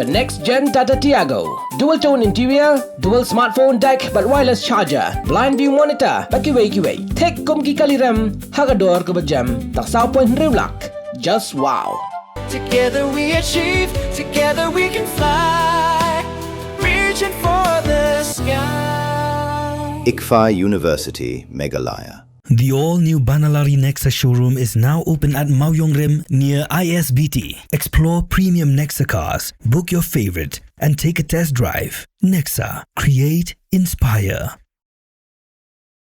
The next gen Tata Tiago. Dual tone interior, dual smartphone deck but wireless charger, blind view monitor, pakiway. Tek kum ki kaliram, hagador ke bejam, tak sao point rewlak. Just wow. Together we achieve, together we can fly, reaching for the sky. ICFA University, Meghalaya. The all-new Banalari Nexa showroom is now open at Mawyong Rim near ISBT. Explore premium Nexa cars, book your favorite, and take a test drive. Nexa. Create, inspire.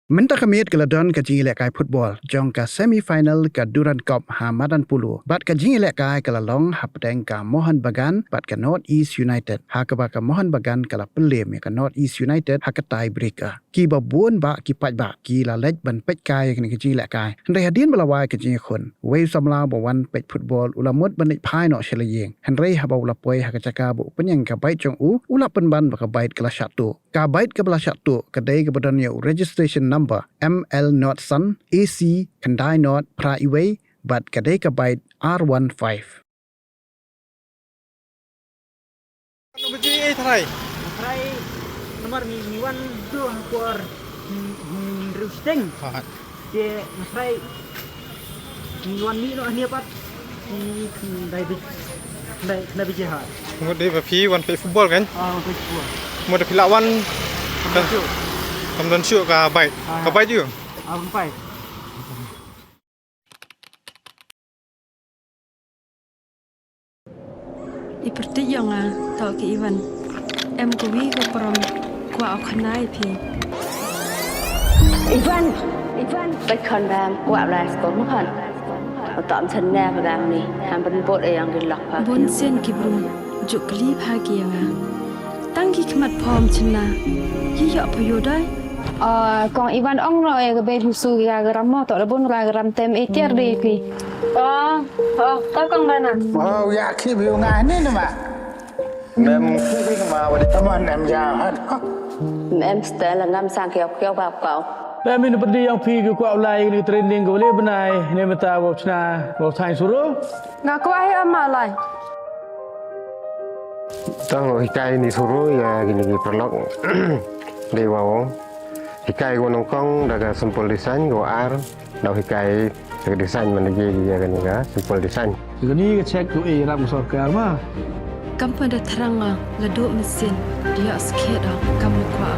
Minta kemit ke ladon ke jingi lekai football jong ke semi-final ke Duran Cup Hamadan Pulu. Bat ke jingi lekai ke lalong hapdeng ke Mohon Bagan bat ke North East United. Ha ke ba ke Mohon Bagan ke la pelem ke North East United ha ke tie breaker. Ki ba buon ba ki pat ba ki la lej ban pet kai ke jingi lekai. Henry hadin belawai ke jingi khun. Wei samla ba wan pet football ulamut ban pai no shelayeng. Henry ha ba ulapoi ha ke caka bu penyang ke bait jong ulap penban ba ke bait ke la syatu. Ka bait ke bela syatu kedai ke badan registration number ML North Sun AC Kendai North Praiway but kedai ke bait R15. Nombor G try. Try nomor mi wan tu hampir roasting. Dia try mi wan ni no ni apa? Dai bijahat. Một đây và phíวันไปฟุตบอลกัน Untuk football. một đây phí lạวันcầm đơn triệu cả bảy chứ Empat. Iperti yang tau ke Iwan. Em kuwi ke perom kwa oknai pi. Ivanไปคอนแบมกว่าลายสกอมคันตอมฉันแน่พลังนี่ทำเป็นบทอย่างกินหลักพา Bon sen ki brum juk kli phagi yang Tang ki khmat phom chna. Yi yo pyo dai. กองอีวันอ่องเราเองก็เป็นผู้สูงยากรำมอต่อระบุนรายรำเต็มเอเจอร์ดีพี่ก็กองมันอ่ะ อยากขี้ผิวงานนี่นะมาแม่ขี้ผิวมาวันนี้ตะวันแอมยาวฮะ แม่สเตลงำสังเกี่ยวแบบเก่า Tapi ni pergi yang pergi ke kuat ulai ni training ke boleh benai ni mata bawa cina bawa sains suruh. Ngaku ahi amalai. ต้องหิกายนี่สุรุยกินกี่ปลอกเดี๋ยวหิกายกูน้องกองแล้วก็simple designกูเราหิกายจากดีไซน์มันjadiกันนี่ก็ simple design. Jadi ni ke check tu ram sokar mah. Kam pada terang la do mesin dia sikit dah kam kwa.